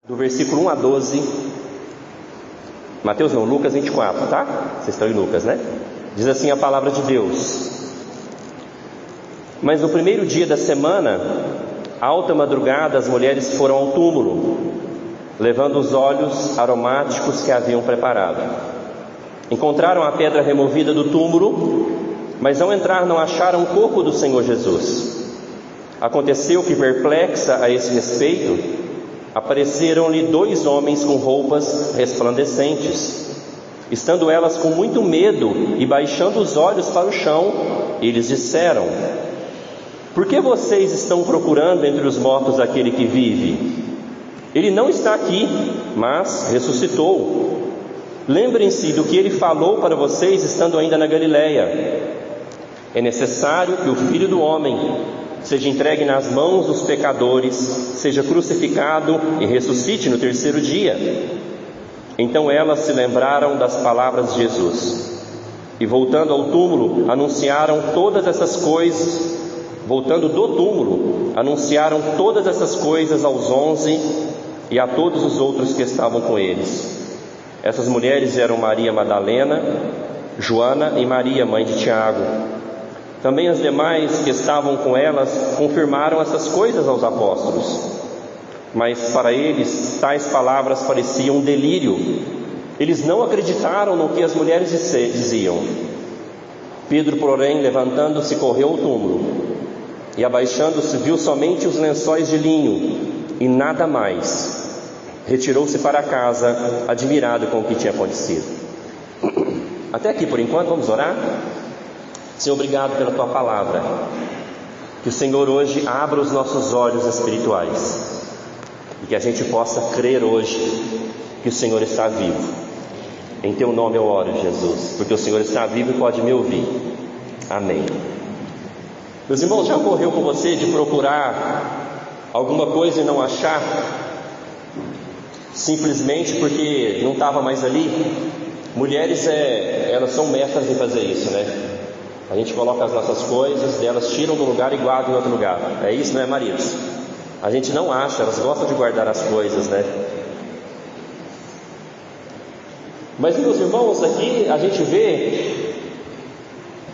Do versículo 1 a 12, Lucas 24, tá? Vocês estão em Lucas, né? Diz assim a palavra de Deus: Mas no primeiro dia da semana, alta madrugada, as mulheres foram ao túmulo, levando os óleos aromáticos que haviam preparado. Encontraram a pedra removida do túmulo, mas ao entrar não acharam o corpo do Senhor Jesus. Aconteceu que, perplexa a esse respeito, apareceram-lhe 2 homens com roupas resplandecentes. Estando elas com muito medo e baixando os olhos para o chão, eles disseram: Por que vocês estão procurando entre os mortos aquele que vive? Ele não está aqui, mas ressuscitou. Lembrem-se do que ele falou para vocês estando ainda na Galileia. É necessário que o Filho do Homem seja entregue nas mãos dos pecadores, seja crucificado e ressuscite no 3º dia. Então elas se lembraram das palavras de Jesus, e voltando ao túmulo, anunciaram todas essas coisas. Voltando do túmulo, anunciaram todas essas coisas aos 11 e a todos os outros que estavam com eles. Essas mulheres eram Maria Madalena, Joana e Maria, mãe de Tiago. Também as demais que estavam com elas confirmaram essas coisas aos apóstolos. Mas para eles tais palavras pareciam um delírio. Eles não acreditaram no que as mulheres diziam. Pedro, porém, levantando-se, correu ao túmulo, e abaixando-se viu somente os lençóis de linho e nada mais. Retirou-se para casa, admirado com o que tinha acontecido. Até aqui por enquanto, vamos orar? Senhor, obrigado pela Tua palavra. Que o Senhor hoje abra os nossos olhos espirituais e que a gente possa crer hoje que o Senhor está vivo. Em Teu nome eu oro, Jesus, porque o Senhor está vivo e pode me ouvir. Amém. Meus irmãos, já ocorreu com você de procurar alguma coisa e não achar, simplesmente porque não estava mais ali? Mulheres, elas são mestras em fazer isso, né? A gente coloca as nossas coisas, elas tiram do lugar e guardam em outro lugar. É isso, não é, maridos? A gente não acha, elas gostam de guardar as coisas, né? Mas, meus irmãos, aqui a gente vê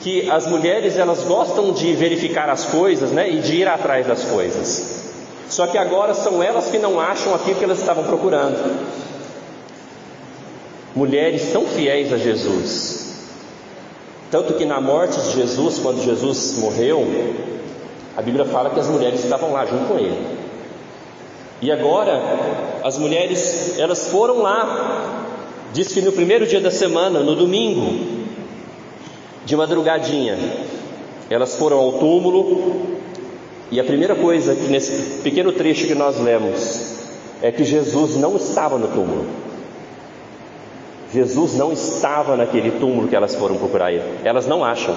que as mulheres, elas gostam de verificar as coisas, né? E de ir atrás das coisas. Só que agora são elas que não acham aquilo que elas estavam procurando. Mulheres tão fiéis a Jesus. Tanto que na morte de Jesus, quando Jesus morreu, a Bíblia fala que as mulheres estavam lá junto com ele. E agora, as mulheres, elas foram lá, diz que no primeiro dia da semana, no domingo, de madrugadinha, elas foram ao túmulo, e a primeira coisa que nesse pequeno trecho que nós lemos, é que Jesus não estava no túmulo. Jesus não estava naquele túmulo que elas foram procurar ele. Elas não acham.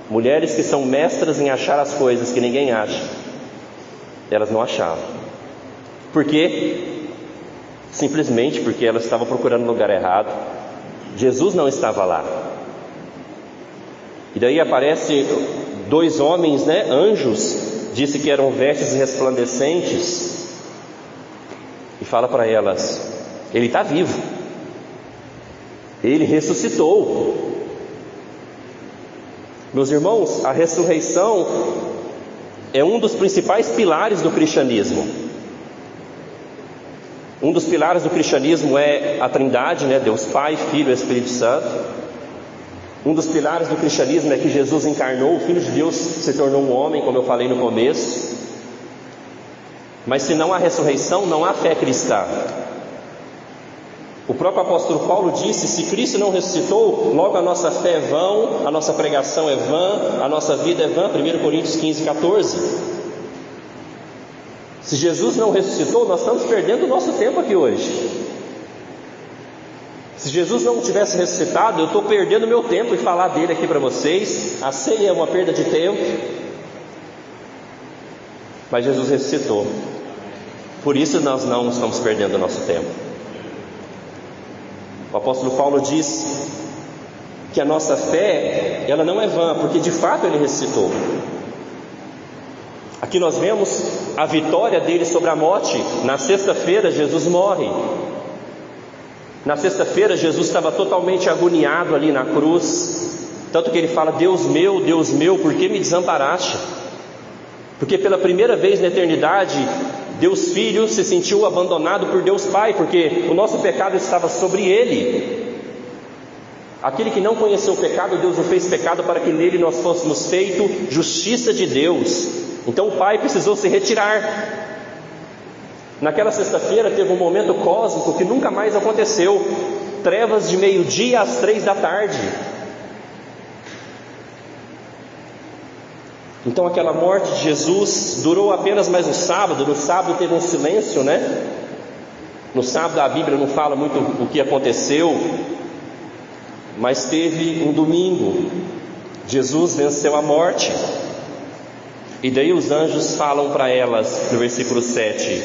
Mulheres que são mestras em achar as coisas que ninguém acha, elas não achavam. Por quê? Simplesmente porque elas estavam procurando no lugar errado. Jesus não estava lá. E daí aparece 2 homens, né? Anjos, disse que eram vestes resplandecentes, e fala para elas: Ele está vivo. Ele ressuscitou. Meus irmãos, a ressurreição é um dos principais pilares do cristianismo. Um dos pilares do cristianismo é a Trindade, né? Deus Pai, Filho e Espírito Santo. Um dos pilares do cristianismo é que Jesus encarnou, o Filho de Deus se tornou um homem, como eu falei no começo. Mas se não há ressurreição, não há fé cristã. O próprio apóstolo Paulo disse: se Cristo não ressuscitou, logo a nossa fé é vã, a nossa pregação é vã, a nossa vida é vã. 1 Coríntios 15, 14. Se Jesus não ressuscitou, nós estamos perdendo o nosso tempo aqui hoje. Se Jesus não tivesse ressuscitado, eu estou perdendo meu tempo em falar dele aqui para vocês. A ceia é uma perda de tempo. Mas Jesus ressuscitou. Por isso nós não estamos perdendo o nosso tempo. O apóstolo Paulo diz que a nossa fé, ela não é vã, porque de fato ele ressuscitou. Aqui nós vemos a vitória dele sobre a morte. Na sexta-feira, Jesus morre. Na sexta-feira, Jesus estava totalmente agoniado ali na cruz. Tanto que ele fala: Deus meu, por que me desamparaste? Porque pela primeira vez na eternidade, Deus Filho se sentiu abandonado por Deus Pai, porque o nosso pecado estava sobre ele. Aquele que não conheceu o pecado, Deus o fez pecado para que nele nós fôssemos feito justiça de Deus. Então o Pai precisou se retirar. Naquela sexta-feira teve um momento cósmico que nunca mais aconteceu. Trevas de meio-dia às 3 da tarde. Então aquela morte de Jesus durou apenas mais um sábado. No sábado teve um silêncio, né? No sábado a Bíblia não fala muito o que aconteceu, mas teve um domingo. Jesus venceu a morte. E daí os anjos falam para elas no versículo 7: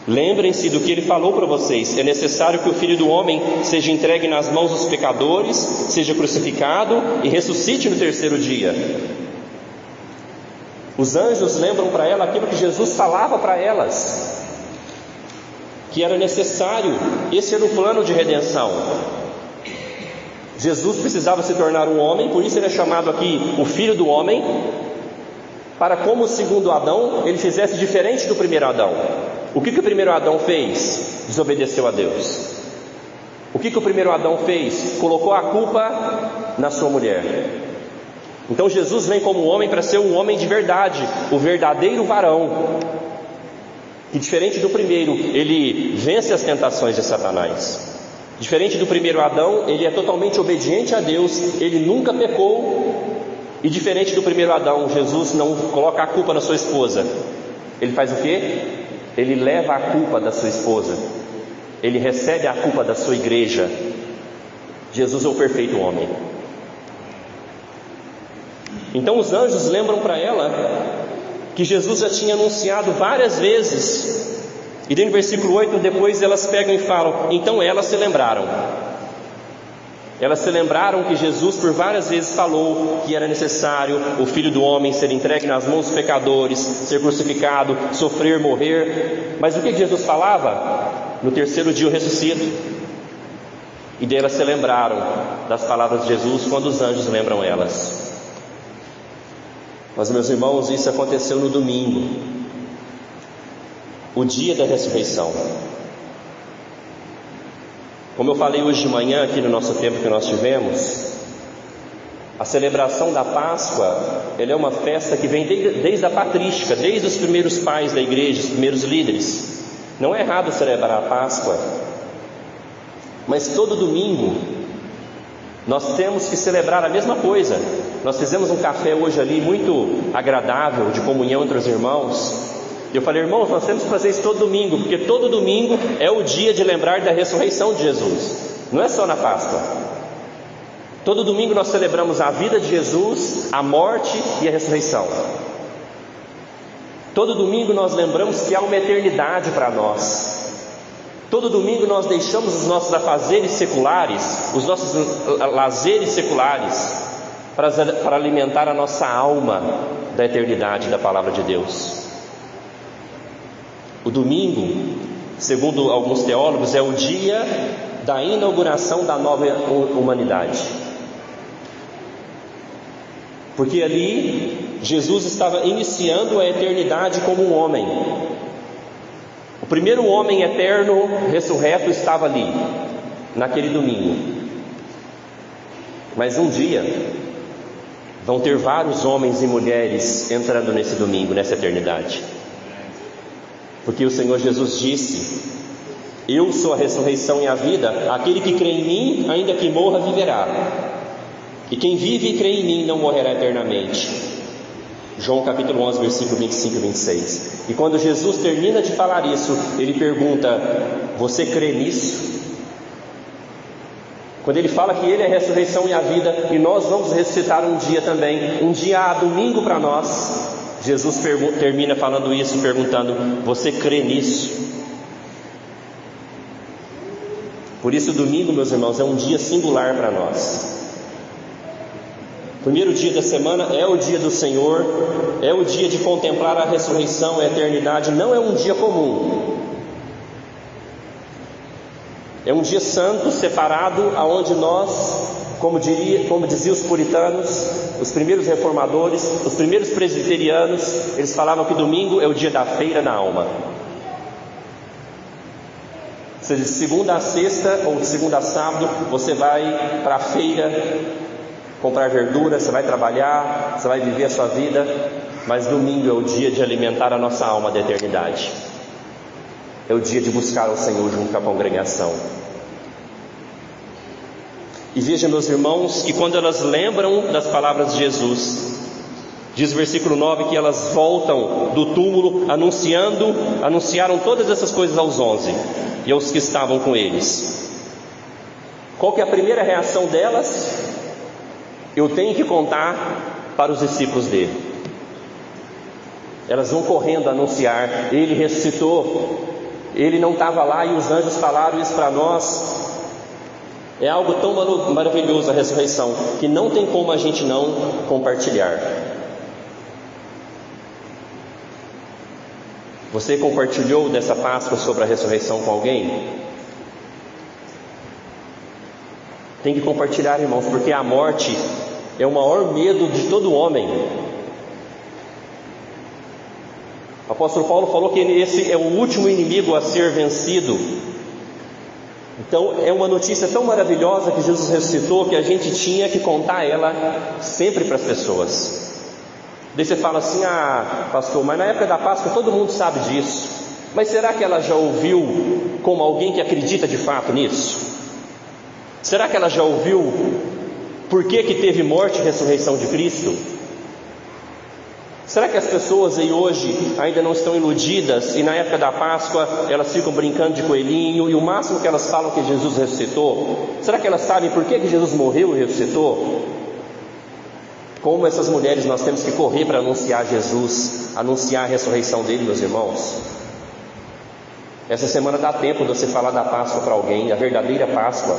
lembrem-se do que ele falou para vocês. É necessário que o Filho do Homem seja entregue nas mãos dos pecadores, seja crucificado e ressuscite no terceiro dia. Os anjos lembram para ela aquilo que Jesus falava para elas, que era necessário. Esse era o plano de redenção. Jesus precisava se tornar um homem, por isso ele é chamado aqui o Filho do Homem, para, como o segundo Adão, ele fizesse diferente do primeiro Adão. O que o primeiro Adão fez? Desobedeceu a Deus. O que o primeiro Adão fez? Colocou a culpa na sua mulher. Então Jesus vem como homem para ser um homem de verdade, o verdadeiro varão. E diferente do primeiro, ele vence as tentações de Satanás. Diferente do primeiro Adão, ele é totalmente obediente a Deus, ele nunca pecou. E diferente do primeiro Adão, Jesus não coloca a culpa na sua esposa. Ele faz o quê? Ele leva a culpa da sua esposa. Ele recebe a culpa da sua igreja. Jesus é o perfeito homem. Então os anjos lembram para ela que Jesus já tinha anunciado várias vezes. E daí no versículo 8, depois elas pegam e falam: então elas se lembraram. Elas se lembraram que Jesus por várias vezes falou que era necessário o Filho do Homem ser entregue nas mãos dos pecadores, ser crucificado, sofrer, morrer. Mas o que Jesus falava? No terceiro dia eu ressuscito. E daí elas se lembraram das palavras de Jesus quando os anjos lembram elas. Mas, meus irmãos, isso aconteceu no domingo, o dia da ressurreição. Como eu falei hoje de manhã, aqui no nosso tempo que nós tivemos, a celebração da Páscoa, ela é uma festa que vem desde a patrística, desde os primeiros pais da igreja, os primeiros líderes. Não é errado celebrar a Páscoa, mas todo domingo nós temos que celebrar a mesma coisa. Nós fizemos um café hoje ali muito agradável, de comunhão entre os irmãos. Eu falei: irmãos, nós temos que fazer isso todo domingo, porque todo domingo é o dia de lembrar da ressurreição de Jesus. Não é só na Páscoa. Todo domingo nós celebramos a vida de Jesus, a morte e a ressurreição. Todo domingo nós lembramos que há uma eternidade para nós. Todo domingo nós deixamos os nossos afazeres seculares, os nossos lazeres seculares, para alimentar a nossa alma da eternidade da palavra de Deus. O domingo, segundo alguns teólogos, é o dia da inauguração da nova humanidade. Porque ali Jesus estava iniciando a eternidade como um homem. O primeiro homem eterno, ressurreto, estava ali, naquele domingo. Mas um dia vão ter vários homens e mulheres entrando nesse domingo, nessa eternidade. Porque o Senhor Jesus disse: eu sou a ressurreição e a vida, aquele que crê em mim, ainda que morra, viverá. E quem vive e crê em mim não morrerá eternamente. João capítulo 11, versículo 25 e 26. E quando Jesus termina de falar isso, ele pergunta: você crê nisso? Quando ele fala que ele é a ressurreição e a vida, e nós vamos ressuscitar um dia também, um dia domingo para nós, Jesus termina falando isso, perguntando: você crê nisso? Por isso o domingo, meus irmãos, é um dia singular para nós. Primeiro dia da semana é o dia do Senhor, é o dia de contemplar a ressurreição, a eternidade. Não é um dia comum, é um dia santo, separado, aonde nós, como diziam os puritanos, os primeiros reformadores, os primeiros presbiterianos, eles falavam que domingo é o dia da feira da alma. Ou seja, de segunda a sexta ou de segunda a sábado, você vai para a feira comprar verdura, você vai trabalhar, você vai viver a sua vida, mas domingo é o dia de alimentar a nossa alma da eternidade. É o dia de buscar o Senhor junto com a congregação. E veja, meus irmãos, que quando elas lembram das palavras de Jesus, diz o versículo 9 que elas voltam do túmulo anunciaram todas essas coisas aos 11 e aos que estavam com eles. Qual que é a primeira reação delas? Eu tenho que contar para os discípulos dele. Elas vão correndo anunciar: ele ressuscitou, ele não estava lá e os anjos falaram isso para nós. É algo tão maravilhoso a ressurreição, que não tem como a gente não compartilhar. Você compartilhou dessa Páscoa sobre a ressurreição com alguém? Tem que compartilhar, irmãos, porque a morte é o maior medo de todo homem. O apóstolo Paulo falou que esse é o último inimigo a ser vencido. Então é uma notícia tão maravilhosa que Jesus ressuscitou, que a gente tinha que contar ela sempre para as pessoas. Daí você fala assim: ah, pastor, mas na época da Páscoa todo mundo sabe disso. Mas será que ela já ouviu como alguém que acredita de fato nisso? Será que ela já ouviu por que teve morte e ressurreição de Cristo? Será que as pessoas aí hoje ainda não estão iludidas e na época da Páscoa elas ficam brincando de coelhinho e o máximo que elas falam que Jesus ressuscitou? Será que elas sabem por que Jesus morreu e ressuscitou? Como essas mulheres nós temos que correr para anunciar Jesus, anunciar a ressurreição dele, meus irmãos. Essa semana dá tempo de você falar da Páscoa para alguém, a verdadeira Páscoa.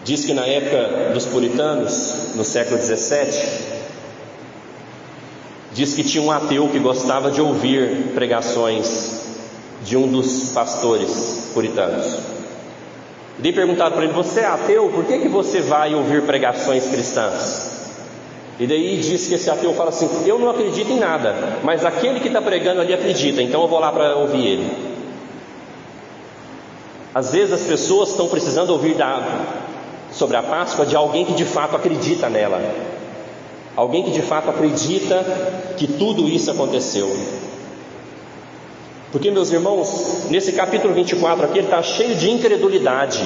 Diz que na época dos puritanos, no século 17, diz que tinha um ateu que gostava de ouvir pregações de um dos pastores puritanos. E perguntaram para ele: você é ateu? Por que você vai ouvir pregações cristãs? E daí diz que esse ateu fala assim: eu não acredito em nada, mas aquele que está pregando ali acredita, então eu vou lá para ouvir ele. Às vezes as pessoas estão precisando ouvir sobre a Páscoa de alguém que de fato acredita nela, alguém que de fato acredita que tudo isso aconteceu. Porque, meus irmãos, nesse capítulo 24 aqui, ele está cheio de incredulidade.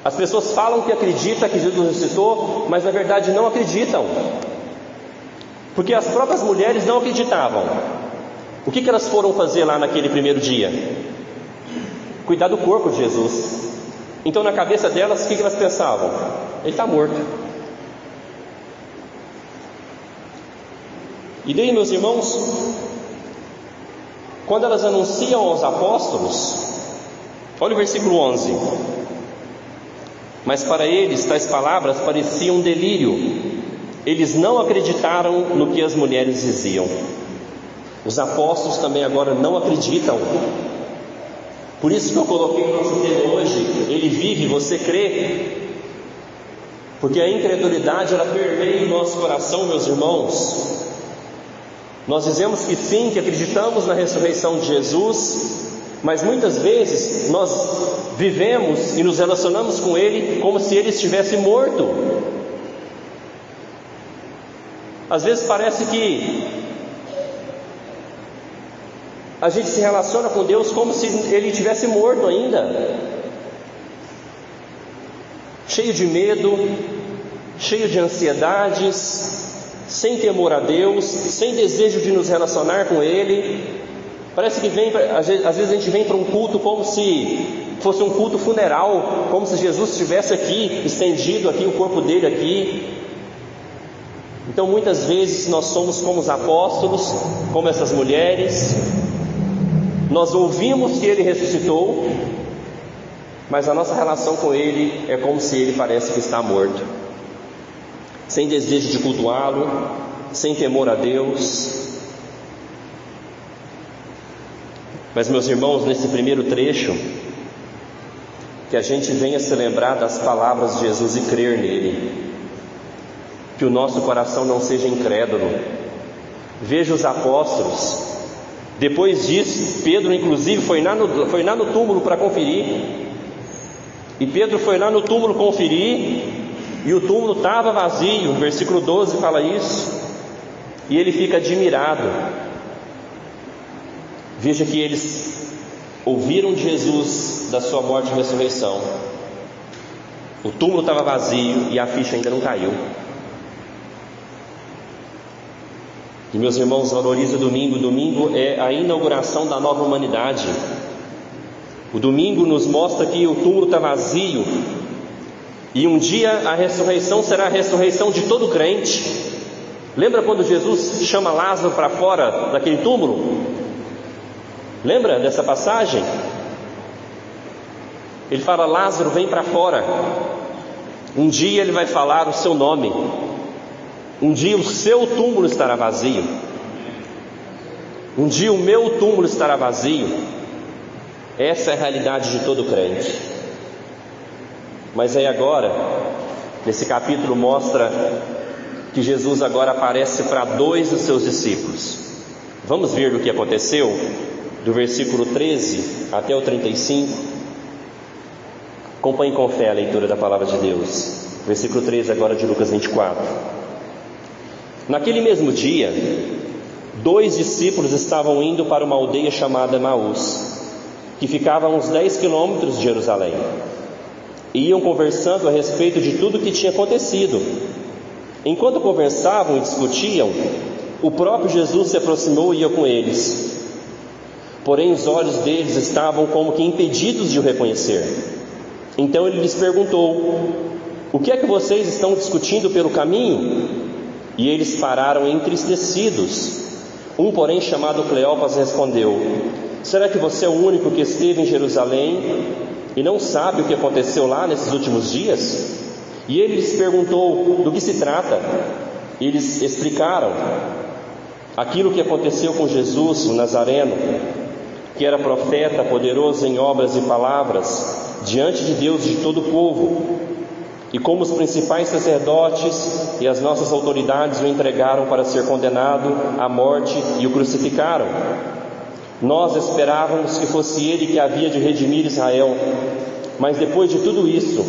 As pessoas falam que acreditam que Jesus ressuscitou, mas na verdade não acreditam, porque as próprias mulheres não acreditavam. O que elas foram fazer lá naquele primeiro dia? Cuidar do corpo de Jesus. Então na cabeça delas, o que elas pensavam? Ele está morto. E daí, meus irmãos, quando elas anunciam aos apóstolos, olha o versículo 11: mas para eles tais palavras pareciam um delírio, eles não acreditaram no que as mulheres diziam. Os apóstolos também agora não acreditam. Por isso que eu coloquei o nosso tema hoje: ele vive, você crê? Porque a incredulidade, ela permeia o nosso coração, meus irmãos. Nós dizemos que sim, que acreditamos na ressurreição de Jesus, mas muitas vezes nós vivemos e nos relacionamos com Ele como se Ele estivesse morto. Às vezes parece que a gente se relaciona com Deus como se Ele estivesse morto ainda, cheio de medo, cheio de ansiedades, sem temor a Deus, sem desejo de nos relacionar com Ele. Parece que às vezes a gente vem para um culto como se fosse um culto funeral, como se Jesus estivesse aqui, estendido aqui, o corpo dele aqui. Então muitas vezes nós somos como os apóstolos, como essas mulheres. Nós ouvimos que Ele ressuscitou, mas a nossa relação com Ele é como se Ele parece que está morto, sem desejo de cultuá-lo, sem temor a Deus. Mas, meus irmãos, nesse primeiro trecho, que a gente venha se lembrar das palavras de Jesus e crer nele, que o nosso coração não seja incrédulo. Veja os apóstolos. Depois disso, Pedro inclusive foi lá no túmulo para conferir. E Pedro foi lá no túmulo conferir, e o túmulo estava vazio. O versículo 12 fala isso. E ele fica admirado. Veja que eles ouviram de Jesus da sua morte e ressurreição. O túmulo estava vazio e a ficha ainda não caiu. E, meus irmãos, valorize o domingo. O domingo é a inauguração da nova humanidade. O domingo nos mostra que o túmulo está vazio, e um dia a ressurreição será a ressurreição de todo crente. Lembra quando Jesus chama Lázaro para fora daquele túmulo? Lembra dessa passagem? Ele fala: Lázaro, vem para fora. Um dia ele vai falar o seu nome. Um dia o seu túmulo estará vazio. Um dia o meu túmulo estará vazio. Essa é a realidade de todo crente. Mas aí agora, nesse capítulo mostra que Jesus agora aparece para 2 dos seus discípulos. Vamos ver o que aconteceu, do versículo 13 até o 35. Acompanhe com fé a leitura da palavra de Deus. Versículo 13 agora de Lucas 24. Naquele mesmo dia, 2 discípulos estavam indo para uma aldeia chamada Emaús, que ficava a uns 10 quilômetros de Jerusalém. E iam conversando a respeito de tudo o que tinha acontecido. Enquanto conversavam e discutiam, o próprio Jesus se aproximou e ia com eles. Porém os olhos deles estavam como que impedidos de o reconhecer. Então ele lhes perguntou: o que é que vocês estão discutindo pelo caminho? E eles pararam entristecidos. Um, porém, chamado Cleopas, respondeu: será que você é o único que esteve em Jerusalém e não sabe o que aconteceu lá nesses últimos dias? E ele lhes perguntou: do que se trata? Eles explicaram aquilo que aconteceu com Jesus, o Nazareno, que era profeta, poderoso em obras e palavras, diante de Deus e de todo o povo. E como os principais sacerdotes e as nossas autoridades o entregaram para ser condenado à morte e o crucificaram. Nós esperávamos que fosse ele que havia de redimir Israel, mas depois de tudo isso,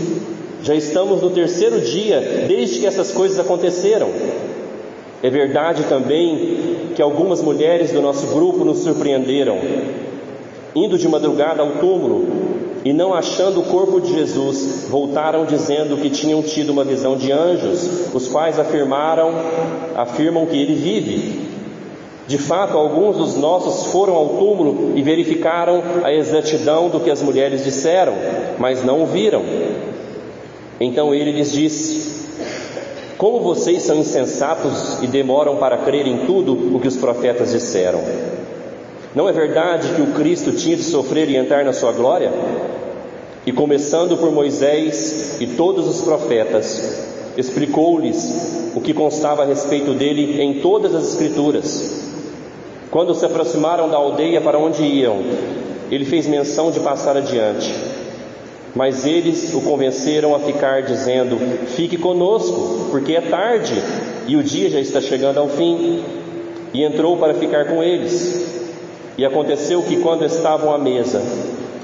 já estamos no 3º dia desde que essas coisas aconteceram. É verdade também que algumas mulheres do nosso grupo nos surpreenderam, indo de madrugada ao túmulo, e não achando o corpo de Jesus, voltaram dizendo que tinham tido uma visão de anjos, os quais afirmam que ele vive. De fato, alguns dos nossos foram ao túmulo e verificaram a exatidão do que as mulheres disseram, mas não o viram. Então ele lhes disse: como vocês são insensatos e demoram para crer em tudo o que os profetas disseram? Não é verdade que o Cristo tinha de sofrer e entrar na sua glória? E começando por Moisés e todos os profetas, explicou-lhes o que constava a respeito dele em todas as Escrituras. Quando se aproximaram da aldeia para onde iam, ele fez menção de passar adiante. Mas eles o convenceram a ficar, dizendo: fique conosco, porque é tarde e o dia já está chegando ao fim. E entrou para ficar com eles. E aconteceu que, quando estavam à mesa,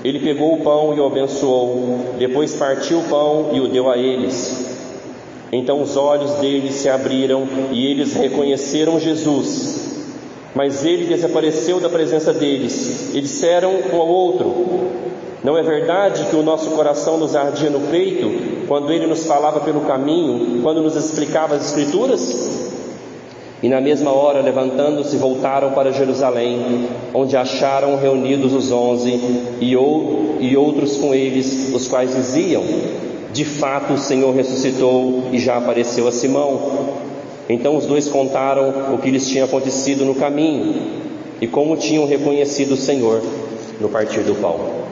ele pegou o pão e o abençoou, depois partiu o pão e o deu a eles. Então os olhos deles se abriram e eles reconheceram Jesus. Mas ele desapareceu da presença deles. E disseram um ao outro: não é verdade que o nosso coração nos ardia no peito quando ele nos falava pelo caminho, quando nos explicava as Escrituras? E na mesma hora, levantando-se, voltaram para Jerusalém, onde acharam reunidos os 11 e outros com eles, os quais diziam: de fato o Senhor ressuscitou e já apareceu a Simão. Então os 2 contaram o que lhes tinha acontecido no caminho e como tinham reconhecido o Senhor no partir do pão.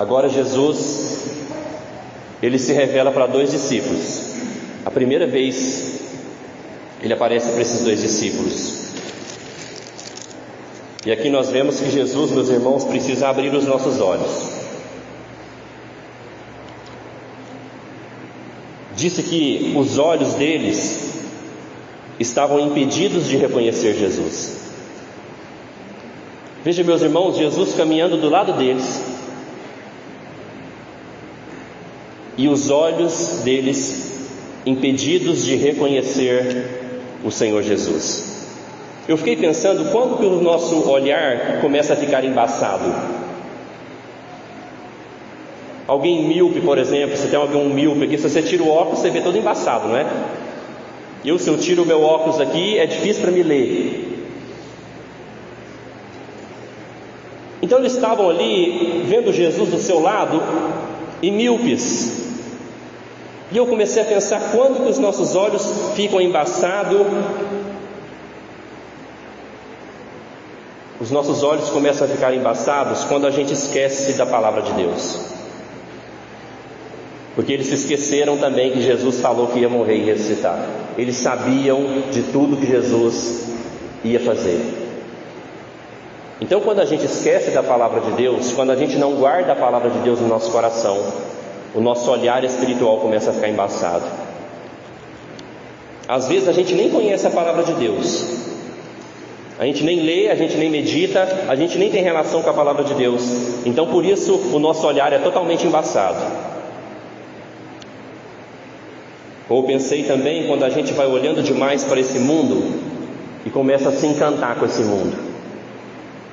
Agora Jesus, ele se revela para 2 discípulos. A primeira vez ele aparece para esses 2 discípulos. E aqui nós vemos que Jesus, meus irmãos, precisa abrir os nossos olhos. Disse que os olhos deles estavam impedidos de reconhecer Jesus. Veja, meus irmãos, Jesus caminhando do lado deles, e os olhos deles impedidos de reconhecer o Senhor Jesus. Eu fiquei pensando, quando que o nosso olhar começa a ficar embaçado? Alguém míope, por exemplo, se tem alguém míope aqui, se você tira o óculos, você vê todo embaçado, não é? Se eu tiro o meu óculos aqui, é difícil para me ler. Então eles estavam ali, vendo Jesus do seu lado, e míopes. E eu comecei a pensar, quando que os nossos olhos ficam embaçados? Os nossos olhos começam a ficar embaçados quando a gente esquece da palavra de Deus. Porque eles se esqueceram também que Jesus falou que ia morrer e ressuscitar. Eles sabiam de tudo que Jesus ia fazer. Então, quando a gente esquece da palavra de Deus, quando a gente não guarda a palavra de Deus no nosso coração, o nosso olhar espiritual começa a ficar embaçado. Às vezes a gente nem conhece a palavra de Deus, a gente nem lê, a gente nem medita, a gente nem tem relação com a palavra de Deus. Então por isso o nosso olhar é totalmente embaçado. Ou pensei também, quando a gente vai olhando demais para esse mundo e começa a se encantar com esse mundo,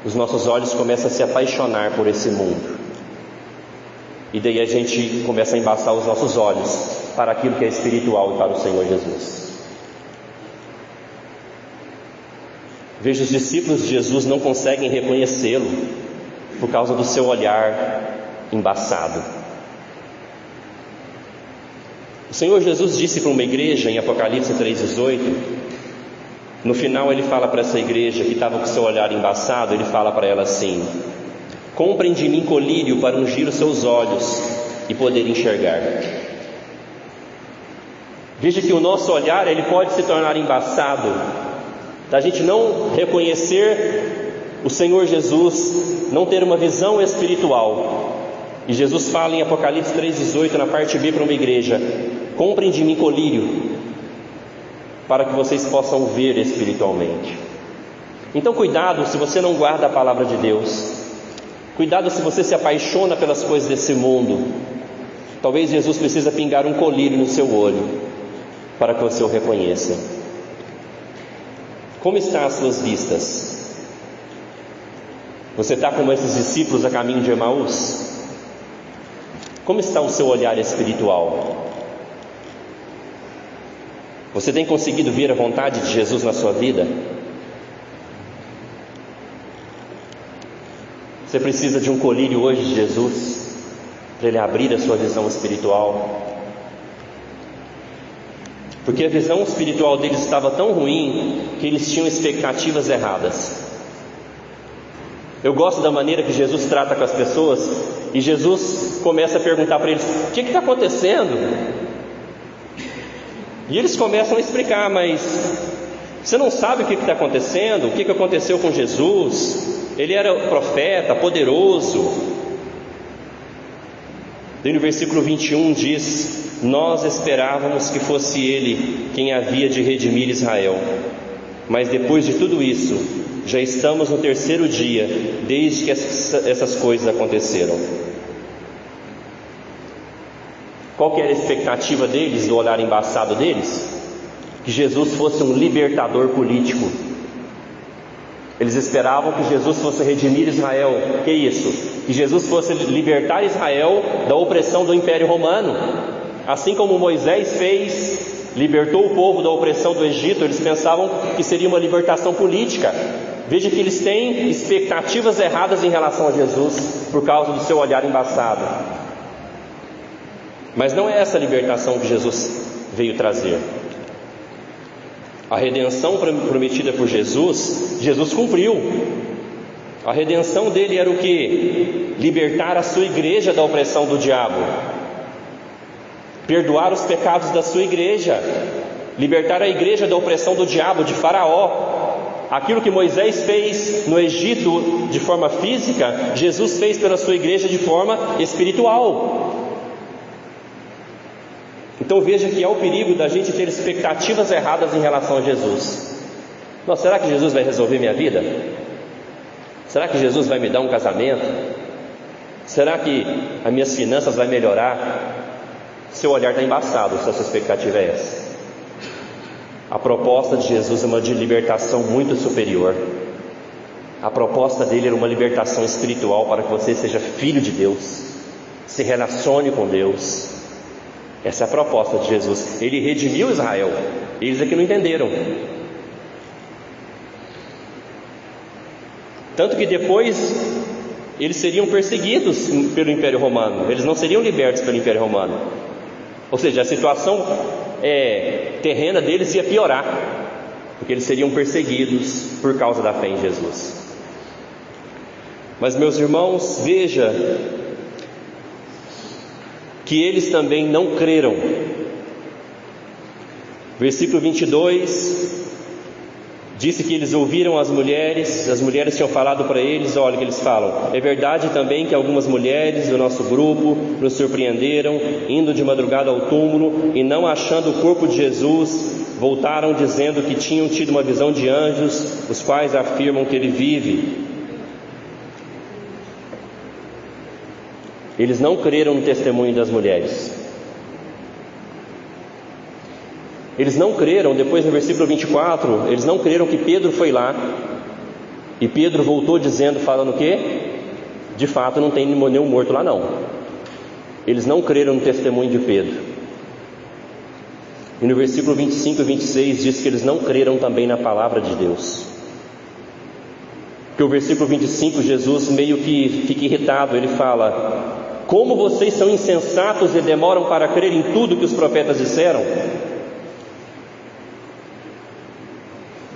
os nossos olhos começam a se apaixonar por esse mundo, e daí a gente começa a embaçar os nossos olhos para aquilo que é espiritual e para o Senhor Jesus. Veja, os discípulos de Jesus não conseguem reconhecê-lo por causa do seu olhar embaçado. O Senhor Jesus disse para uma igreja em Apocalipse 3,18, no final ele fala para essa igreja que estava com seu olhar embaçado, ele fala para ela assim: comprem de mim colírio para ungir os seus olhos e poder enxergar. Veja que o nosso olhar ele pode se tornar embaçado, da gente não reconhecer o Senhor Jesus, não ter uma visão espiritual. E Jesus fala em Apocalipse 3,18, na parte B, para uma igreja: comprem de mim colírio para que vocês possam ver espiritualmente. Então cuidado se você não guarda a palavra de Deus. Cuidado se você se apaixona pelas coisas desse mundo. Talvez Jesus precisa pingar um colírio no seu olho para que você o reconheça. Como estão as suas vistas? Você está como esses discípulos a caminho de Emaús? Como está o seu olhar espiritual? Você tem conseguido ver a vontade de Jesus na sua vida? Você precisa de um colírio hoje de Jesus, para ele abrir a sua visão espiritual. Porque a visão espiritual deles estava tão ruim que eles tinham expectativas erradas. Eu gosto da maneira que Jesus trata com as pessoas, e Jesus começa a perguntar para eles: o que está acontecendo? E eles começam a explicar: mas você não sabe o que está acontecendo? O que aconteceu com Jesus? Ele era profeta, poderoso. Daí no versículo 21 diz: nós esperávamos que fosse Ele quem havia de redimir Israel, mas depois de tudo isso, já estamos no 3º dia desde que essas coisas aconteceram. Qual que era a expectativa deles, do olhar embaçado deles? Que Jesus fosse um libertador político. Eles esperavam que Jesus fosse redimir Israel. Que isso? Que Jesus fosse libertar Israel da opressão do Império Romano. Assim como Moisés fez, libertou o povo da opressão do Egito, eles pensavam que seria uma libertação política. Veja que eles têm expectativas erradas em relação a Jesus por causa do seu olhar embaçado. Mas não é essa libertação que Jesus veio trazer. A redenção prometida por Jesus, Jesus cumpriu. A redenção dele era o quê? Libertar a sua igreja da opressão do diabo, perdoar os pecados da sua igreja, libertar a igreja da opressão do diabo, de Faraó. Aquilo que Moisés fez no Egito de forma física, Jesus fez pela sua igreja de forma espiritual. Então veja que há o perigo da gente ter expectativas erradas em relação a Jesus. Nossa, será que Jesus vai resolver minha vida? Será que Jesus vai me dar um casamento? Será que as minhas finanças vão melhorar? Seu olhar está embaçado se a sua expectativa é essa. A proposta de Jesus é uma de libertação muito superior. A proposta dele era uma libertação espiritual para que você seja filho de Deus, se relacione com Deus. Essa é a proposta de Jesus. Ele redimiu Israel. Eles é que não entenderam. Tanto que depois eles seriam perseguidos pelo Império Romano. Eles não seriam libertos pelo Império Romano. Ou seja, a situação terrena deles ia piorar, porque eles seriam perseguidos por causa da fé em Jesus. Mas, meus irmãos, veja que eles também não creram. Versículo 22 disse que eles ouviram as mulheres tinham falado para eles, olha o que eles falam: é verdade também que algumas mulheres do nosso grupo nos surpreenderam, indo de madrugada ao túmulo, e não achando o corpo de Jesus, voltaram dizendo que tinham tido uma visão de anjos, os quais afirmam que ele vive. Eles não creram no testemunho das mulheres. Eles não creram, depois no versículo 24, eles não creram que Pedro foi lá, e Pedro voltou dizendo, falando o quê? De fato não tem nenhum morto lá não. Eles não creram no testemunho de Pedro. E no versículo 25 e 26 diz que eles não creram também na palavra de Deus. Porque o versículo 25, Jesus meio que fica irritado, ele fala: como vocês são insensatos e demoram para crer em tudo que os profetas disseram?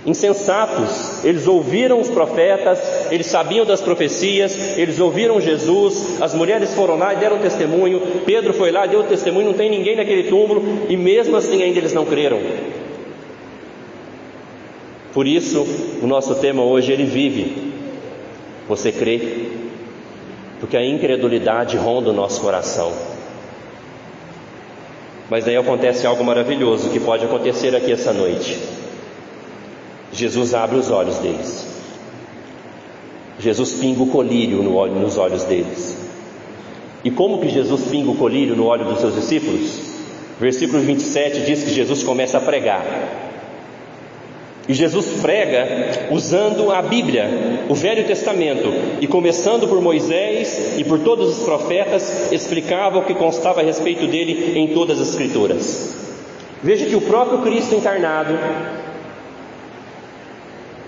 Insensatos, eles ouviram os profetas, eles sabiam das profecias, eles ouviram Jesus, as mulheres foram lá e deram testemunho, Pedro foi lá e deu testemunho, não tem ninguém naquele túmulo, e mesmo assim ainda eles não creram. Por isso, o nosso tema hoje, ele vive. Você crê? Porque a incredulidade ronda o nosso coração. Mas daí acontece algo maravilhoso que pode acontecer aqui essa noite. Jesus abre os olhos deles. Jesus pinga o colírio nos olhos deles. E como que Jesus pinga o colírio no olho dos seus discípulos? Versículo 27 diz que Jesus começa a pregar. E Jesus prega usando a Bíblia, o Velho Testamento, e começando por Moisés e por todos os profetas, explicava o que constava a respeito dele em todas as Escrituras. Veja que o próprio Cristo encarnado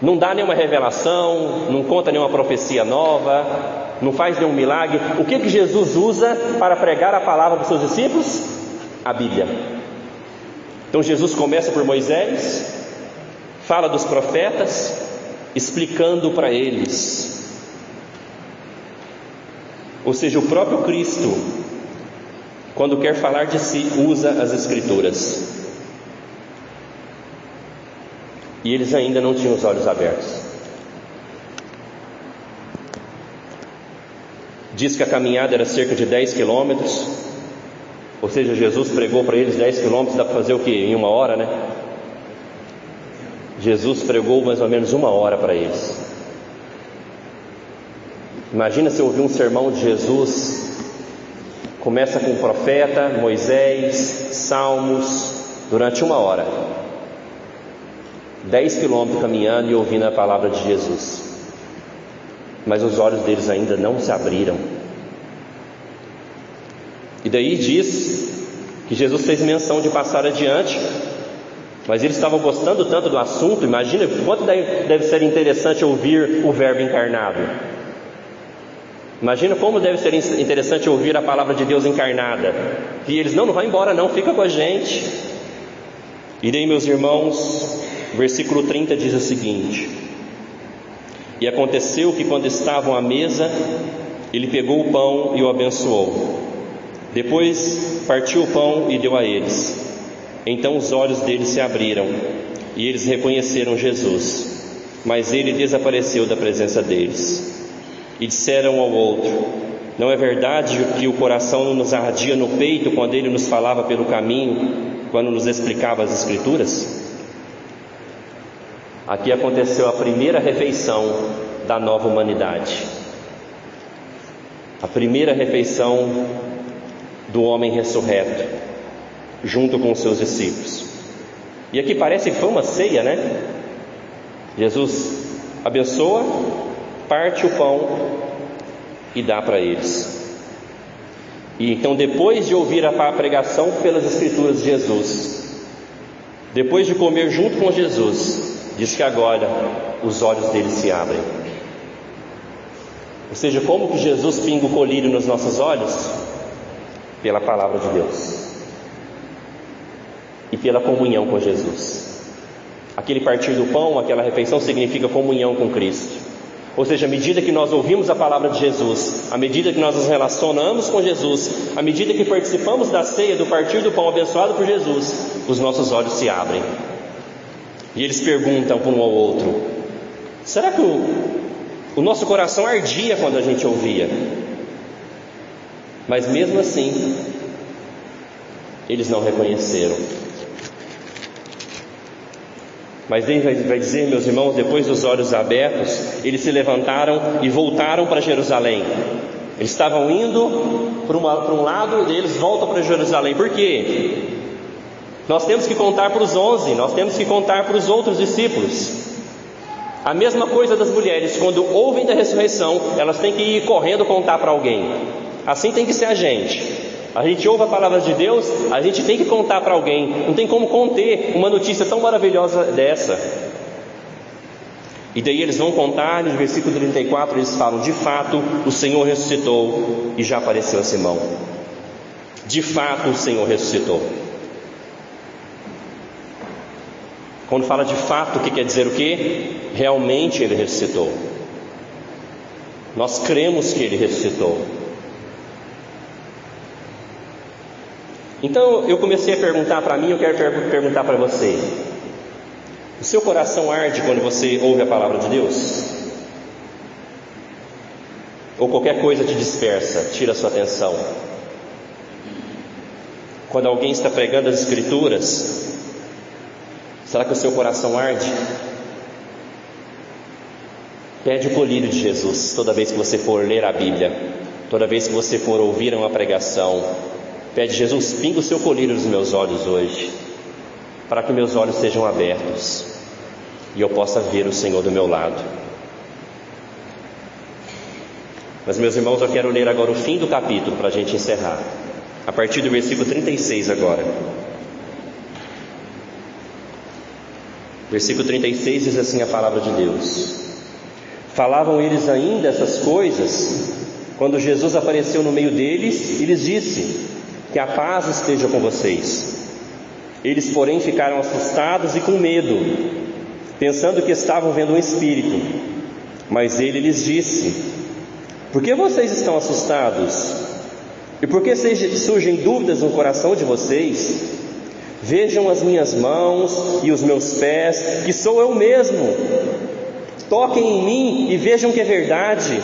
não dá nenhuma revelação, não conta nenhuma profecia nova, não faz nenhum milagre. O que Jesus usa para pregar a palavra dos seus discípulos? A Bíblia. Então Jesus começa por Moisés, fala dos profetas, explicando para eles. Ou seja, o próprio Cristo, quando quer falar de si, usa as Escrituras. E eles ainda não tinham os olhos abertos. Diz que a caminhada era cerca de 10 quilômetros. Ou seja, Jesus pregou para eles 10 quilômetros, dá para fazer o quê? Em 1 hora, né? Jesus pregou mais ou menos 1 hora para eles. Imagina se eu ouvir um sermão de Jesus. Começa com o profeta, Moisés, Salmos, durante 1 hora. 10 quilômetros caminhando e ouvindo a palavra de Jesus. Mas os olhos deles ainda não se abriram. E daí diz que Jesus fez menção de passar adiante, mas eles estavam gostando tanto do assunto. Imagina quanto deve ser interessante ouvir o Verbo encarnado. Imagina como deve ser interessante ouvir a palavra de Deus encarnada. E eles: não vai embora não, fica com a gente. E daí, meus irmãos, versículo 30 diz o seguinte: E aconteceu que, quando estavam à mesa, ele pegou o pão e o abençoou. Depois partiu o pão e deu a eles. Então os olhos deles se abriram e eles reconheceram Jesus, mas ele desapareceu da presença deles. E disseram ao outro: não é verdade que o coração nos ardia no peito quando ele nos falava pelo caminho, quando nos explicava as Escrituras? Aqui aconteceu a primeira refeição da nova humanidade, a primeira refeição do homem ressurreto, junto com os seus discípulos. E aqui parece que foi uma ceia, né? Jesus abençoa, parte o pão e dá para eles. E então, depois de ouvir a pregação pelas Escrituras de Jesus, depois de comer junto com Jesus, diz que agora os olhos deles se abrem. Ou seja, como que Jesus pinga o colírio nos nossos olhos? Pela palavra de Deus e pela comunhão com Jesus. Aquele partir do pão, aquela refeição, significa comunhão com Cristo. Ou seja, à medida que nós ouvimos a palavra de Jesus, à medida que nós nos relacionamos com Jesus, à medida que participamos da ceia, do partir do pão abençoado por Jesus, os nossos olhos se abrem. E eles perguntam para um ao outro: será que o nosso coração ardia quando a gente ouvia? Mas mesmo assim, eles não reconheceram. Mas Deus vai dizer, meus irmãos, depois dos olhos abertos, eles se levantaram e voltaram para Jerusalém. Eles estavam indo para um lado e eles voltam para Jerusalém. Por quê? Nós temos que contar para os 11, nós temos que contar para os outros discípulos. A mesma coisa das mulheres, quando ouvem da ressurreição, elas têm que ir correndo contar para alguém. Assim tem que ser a gente. A gente ouve a palavra de Deus, a gente tem que contar para alguém. Não tem como conter uma notícia tão maravilhosa dessa. E daí eles vão contar, no versículo 34 eles falam: de fato o Senhor ressuscitou e já apareceu a Simão. De fato o Senhor ressuscitou. Quando fala de fato, o que quer dizer o quê? Realmente ele ressuscitou. Nós cremos que ele ressuscitou. Então eu comecei a perguntar para mim, eu quero perguntar para você: o seu coração arde quando você ouve a palavra de Deus? Ou qualquer coisa te dispersa, tira a sua atenção? Quando alguém está pregando as Escrituras, será que o seu coração arde? Pede o colírio de Jesus toda vez que você for ler a Bíblia, toda vez que você for ouvir uma pregação. Pede: Jesus, pinga o seu colírio nos meus olhos hoje, para que meus olhos sejam abertos e eu possa ver o Senhor do meu lado. Mas, meus irmãos, eu quero ler agora o fim do capítulo para a gente encerrar, a partir do versículo 36 agora. Versículo 36 diz assim a palavra de Deus: falavam eles ainda essas coisas quando Jesus apareceu no meio deles e lhes disse: que a paz esteja com vocês. Eles, porém, ficaram assustados e com medo, pensando que estavam vendo um espírito. Mas ele lhes disse: por que vocês estão assustados? E por que surgem dúvidas no coração de vocês? Vejam as minhas mãos e os meus pés, que sou eu mesmo. Toquem em mim e vejam que é verdade,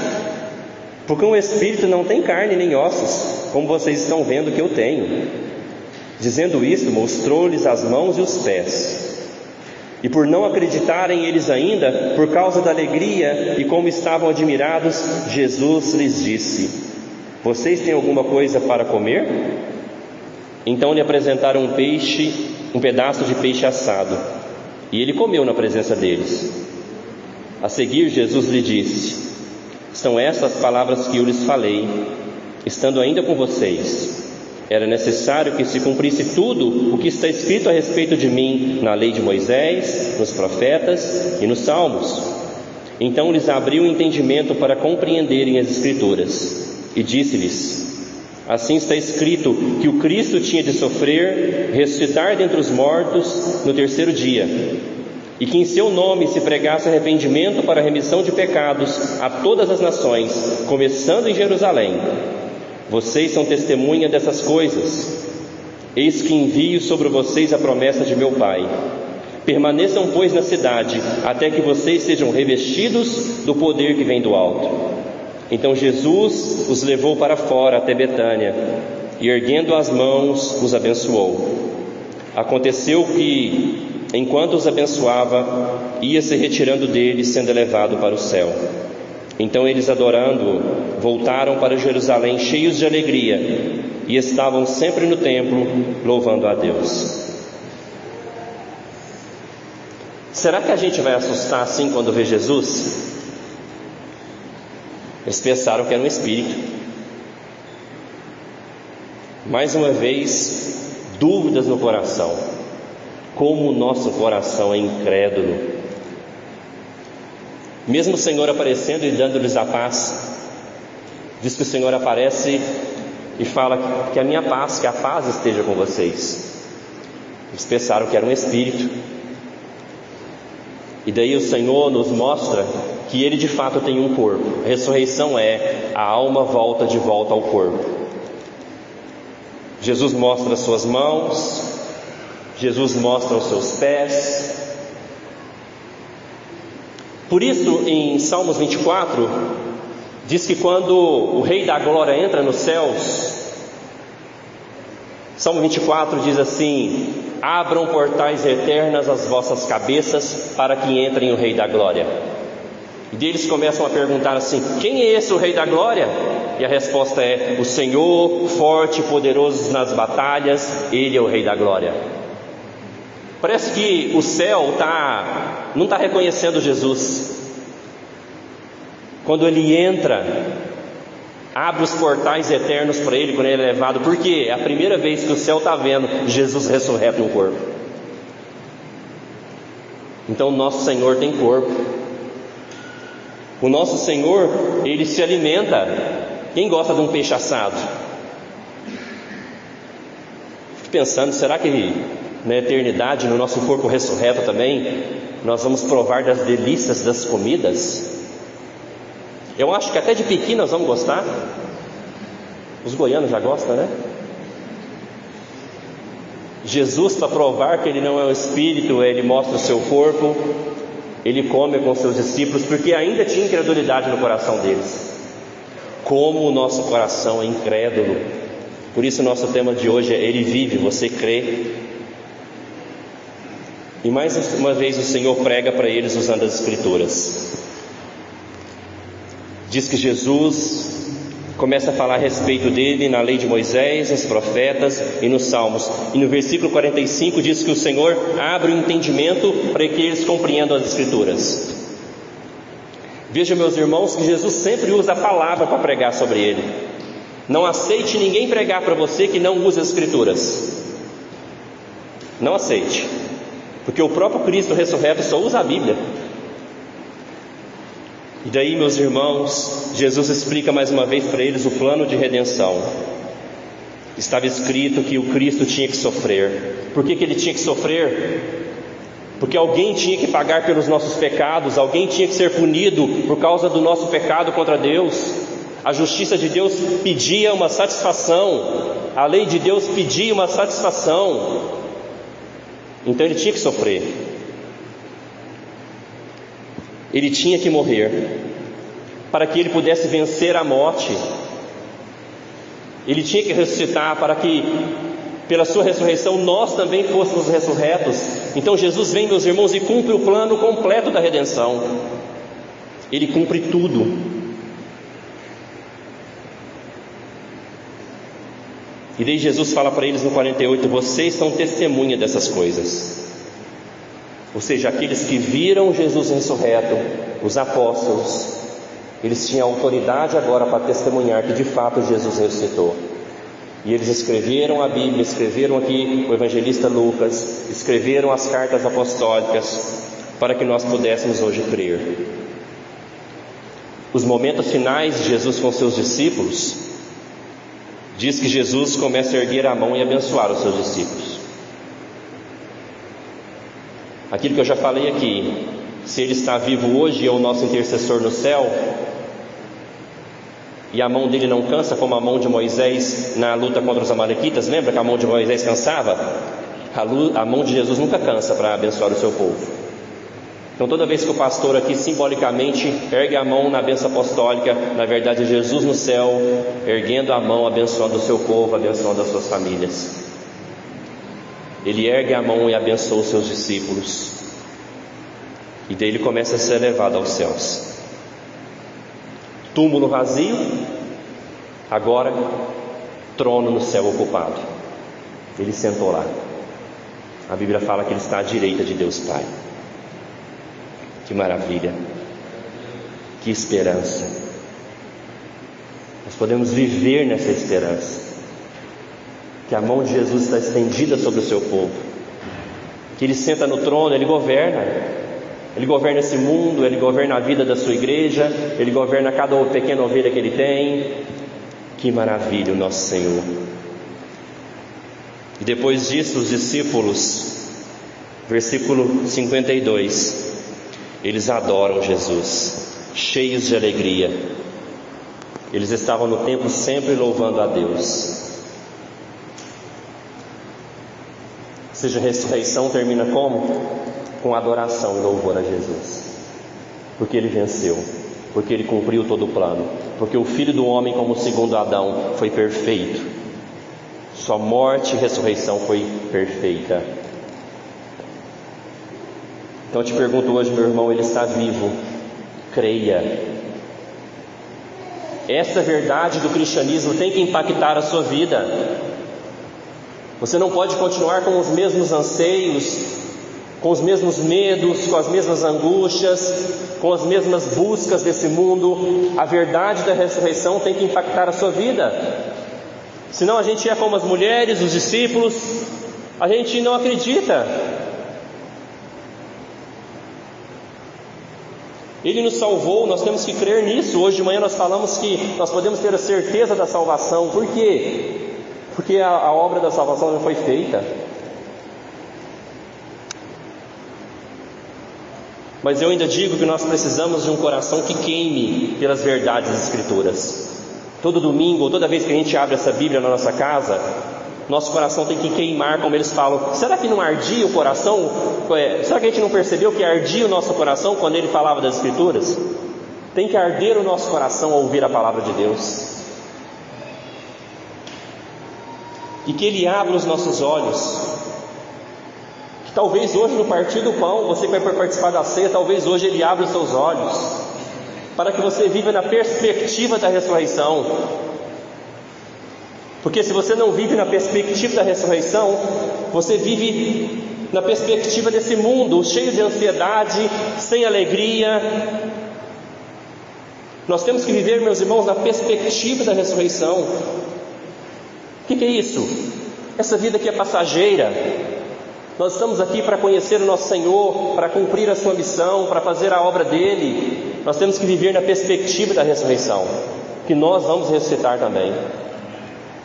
porque um espírito não tem carne nem ossos, como vocês estão vendo que eu tenho. Dizendo isto, mostrou-lhes as mãos e os pés. E por não acreditarem eles ainda, por causa da alegria e como estavam admirados, Jesus lhes disse: vocês têm alguma coisa para comer? Então lhe apresentaram um pedaço de peixe assado, e ele comeu na presença deles. A seguir, Jesus lhe disse: são estas as palavras que eu lhes falei, estando ainda com vocês. Era necessário que se cumprisse tudo o que está escrito a respeito de mim na lei de Moisés, nos profetas e nos salmos. Então lhes abriu o entendimento para compreenderem as Escrituras, e disse-lhes: assim está escrito que o Cristo tinha de sofrer, ressuscitar dentre os mortos no terceiro dia, e que em seu nome se pregasse arrependimento para a remissão de pecados a todas as nações, começando em Jerusalém. Vocês são testemunha dessas coisas. Eis que envio sobre vocês a promessa de meu Pai. Permaneçam, pois, na cidade, até que vocês sejam revestidos do poder que vem do alto. Então Jesus os levou para fora até Betânia, e erguendo as mãos, os abençoou. Aconteceu que, enquanto os abençoava, ia se retirando deles, sendo elevado para o céu. Então eles, adorando-o, voltaram para Jerusalém cheios de alegria, e estavam sempre no templo, louvando a Deus. Será que a gente vai assustar assim quando vê Jesus? Eles pensaram que era um espírito. Mais uma vez, dúvidas no coração. Como o nosso coração é incrédulo. Mesmo o Senhor aparecendo e dando-lhes a paz, diz que o Senhor aparece e fala que a minha paz, que a paz esteja com vocês. Eles pensaram que era um espírito. E daí o Senhor nos mostra que Ele de fato tem um corpo. A ressurreição é a alma volta de volta ao corpo. Jesus mostra as suas mãos, Jesus mostra os seus pés. Por isso, em Salmos 24, diz que quando o Rei da Glória entra nos céus, Salmo 24 diz assim: abram portais eternas as vossas cabeças, para que entrem o Rei da Glória. E deles começam a perguntar assim: quem é esse o Rei da Glória? E a resposta é: o Senhor, forte e poderoso nas batalhas, Ele é o Rei da Glória. Parece que o céu não está reconhecendo Jesus. Quando Ele entra, abre os portais eternos para Ele, quando Ele é levado, porque é a primeira vez que o céu está vendo Jesus ressurreto no corpo. Então o nosso Senhor tem corpo. O nosso Senhor, Ele se alimenta. Quem gosta de um peixe assado? Fico pensando, será que na eternidade, no nosso corpo ressurreto também, nós vamos provar das delícias das comidas? Eu acho que até de piqui nós vamos gostar. Os goianos já gostam, né? Jesus, para provar que Ele não é um espírito, Ele mostra o seu corpo. Ele come com seus discípulos, porque ainda tinha incredulidade no coração deles. Como o nosso coração é incrédulo. Por isso o nosso tema de hoje é: Ele vive, você crê? E mais uma vez o Senhor prega para eles usando as Escrituras. Diz que Jesus começa a falar a respeito dele na lei de Moisés, nos profetas e nos salmos. E no versículo 45 diz que o Senhor abre o entendimento para que eles compreendam as Escrituras. Veja, meus irmãos, que Jesus sempre usa a palavra para pregar sobre ele. Não aceite ninguém pregar para você que não use as Escrituras. Não aceite, porque o próprio Cristo ressurreto só usa a Bíblia. E daí, meus irmãos, Jesus explica mais uma vez para eles o plano de redenção. Estava escrito que o Cristo tinha que sofrer. Por que Ele tinha que sofrer? Porque alguém tinha que pagar pelos nossos pecados, alguém tinha que ser punido por causa do nosso pecado contra Deus. A justiça de Deus pedia uma satisfação, a lei de Deus pedia uma satisfação. Então Ele tinha que sofrer. Ele tinha que morrer para que Ele pudesse vencer a morte. Ele tinha que ressuscitar para que, pela sua ressurreição, nós também fôssemos ressurretos. Então Jesus vem, meus irmãos, e cumpre o plano completo da redenção. Ele cumpre tudo. E daí Jesus fala para eles no 48: vocês são testemunha dessas coisas. Ou seja, aqueles que viram Jesus ressurreto, os apóstolos, eles tinham autoridade agora para testemunhar que de fato Jesus ressuscitou. E eles escreveram a Bíblia, escreveram aqui o evangelista Lucas, escreveram as cartas apostólicas, para que nós pudéssemos hoje crer. Os momentos finais de Jesus com seus discípulos, diz que Jesus começa a erguer a mão e abençoar os seus discípulos. Aquilo que eu já falei aqui, se Ele está vivo hoje e é o nosso intercessor no céu, e a mão dele não cansa como a mão de Moisés na luta contra os amalequitas, lembra que a mão de Moisés cansava? A mão de Jesus nunca cansa para abençoar o seu povo. Então toda vez que o pastor aqui simbolicamente ergue a mão na bênção apostólica, na verdade é Jesus no céu, erguendo a mão, abençoando o seu povo, abençoando as suas famílias. Ele ergue a mão e abençoa os seus discípulos, e daí ele começa a ser levado aos céus. Túmulo vazio, agora trono no céu ocupado. Ele sentou lá. A Bíblia fala que ele está à direita de Deus Pai. Que maravilha, que esperança. Nós podemos viver nessa esperança, que a mão de Jesus está estendida sobre o seu povo, que Ele senta no trono, Ele governa esse mundo, Ele governa a vida da sua igreja, Ele governa cada pequena ovelha que Ele tem. Que maravilha o nosso Senhor. E depois disso os discípulos, versículo 52, eles adoram Jesus, cheios de alegria. Eles estavam no templo sempre louvando a Deus. Ou seja, a ressurreição termina como? Com adoração e louvor a Jesus, porque Ele venceu, porque Ele cumpriu todo o plano, porque o Filho do Homem, como segundo Adão, foi perfeito. Sua morte e ressurreição foi perfeita. Então eu te pergunto hoje, meu irmão, Ele está vivo. Creia. Essa verdade do cristianismo tem que impactar a sua vida. Você não pode continuar com os mesmos anseios, com os mesmos medos, com as mesmas angústias, com as mesmas buscas desse mundo. A verdade da ressurreição tem que impactar a sua vida. Senão a gente é como as mulheres, os discípulos, a gente não acredita. Ele nos salvou, nós temos que crer nisso. Hoje de manhã nós falamos que nós podemos ter a certeza da salvação. Por quê? Porque a obra da salvação já foi feita. Mas eu ainda digo que nós precisamos de um coração que queime pelas verdades das Escrituras. Todo domingo, ou toda vez que a gente abre essa Bíblia na nossa casa, nosso coração tem que queimar, como eles falam. Será que não ardia o coração? Será que a gente não percebeu que ardia o nosso coração quando ele falava das Escrituras? Tem que arder o nosso coração ao ouvir a palavra de Deus. E que Ele abra os nossos olhos. Que talvez hoje no partir do pão, você que vai participar da ceia, talvez hoje Ele abra os seus olhos, para que você viva na perspectiva da ressurreição. Porque se você não vive na perspectiva da ressurreição, você vive na perspectiva desse mundo, cheio de ansiedade, sem alegria. Nós temos que viver, meus irmãos, na perspectiva da ressurreição. O que é isso? Essa vida aqui é passageira. Nós estamos aqui para conhecer o nosso Senhor, para cumprir a sua missão, para fazer a obra dele. Nós temos que viver na perspectiva da ressurreição, que nós vamos ressuscitar também.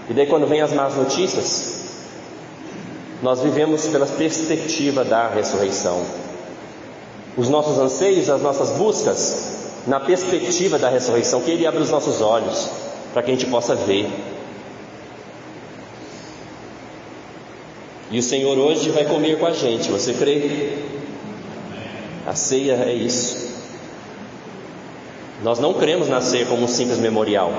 E daí quando vem as más notícias, nós vivemos pela perspectiva da ressurreição. Os nossos anseios, as nossas buscas, na perspectiva da ressurreição, que Ele abra os nossos olhos, para que a gente possa ver. E o Senhor hoje vai comer com a gente, você crê? A ceia é isso. Nós não cremos na ceia como um simples memorial.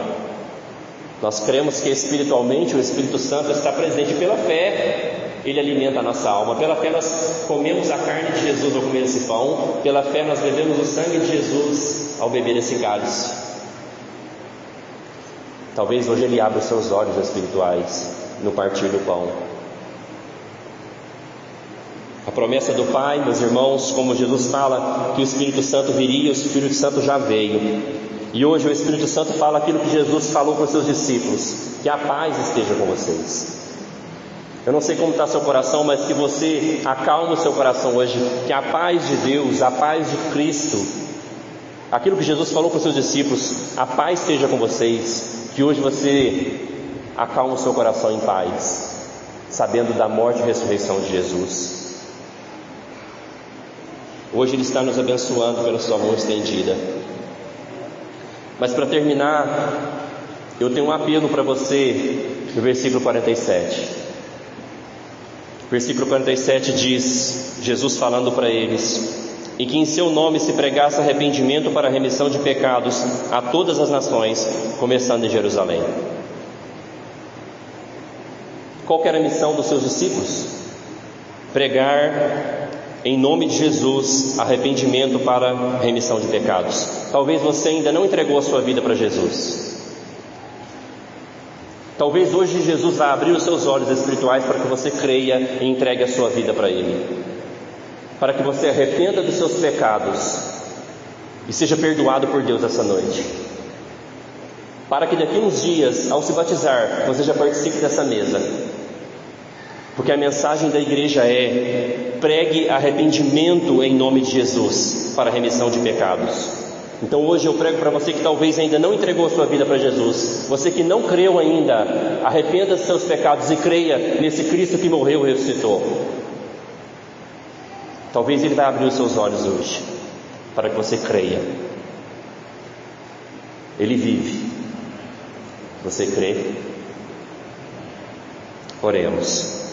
Nós cremos que espiritualmente o Espírito Santo está presente. Pela fé, Ele alimenta a nossa alma. Pela fé nós comemos a carne de Jesus ao comer esse pão. Pela fé nós bebemos o sangue de Jesus ao beber esse cálice. Talvez hoje Ele abra os seus olhos espirituais no partir do pão. A promessa do Pai, meus irmãos, como Jesus fala que o Espírito Santo viria, o Espírito Santo já veio. E hoje o Espírito Santo fala aquilo que Jesus falou para os seus discípulos: que a paz esteja com vocês. Eu não sei como está seu coração, mas que você acalme o seu coração hoje, que a paz de Deus, a paz de Cristo, aquilo que Jesus falou para os seus discípulos, a paz esteja com vocês. Que hoje você acalme o seu coração em paz, sabendo da morte e ressurreição de Jesus. Hoje Ele está nos abençoando pela sua mão estendida. Mas para terminar, eu tenho um apelo para você no versículo 47. Versículo 47 diz, Jesus falando para eles: e que em seu nome se pregasse arrependimento para a remissão de pecados a todas as nações, começando em Jerusalém. Qual que era a missão dos seus discípulos? Pregar em nome de Jesus arrependimento para a remissão de pecados. Talvez você ainda não entregou a sua vida para Jesus. Talvez hoje Jesus vá abrir os seus olhos espirituais para que você creia e entregue a sua vida para Ele, para que você arrependa dos seus pecados e seja perdoado por Deus essa noite, para que daqui uns dias, ao se batizar, você já participe dessa mesa, porque a mensagem da igreja é: pregue arrependimento em nome de Jesus para a remissão de pecados. Então hoje eu prego para você que talvez ainda não entregou a sua vida para Jesus, você que não creu ainda, arrependa dos seus pecados e creia nesse Cristo que morreu e ressuscitou. Talvez Ele vai abrir os seus olhos hoje, para que você creia. Ele vive. Você crê? Oremos.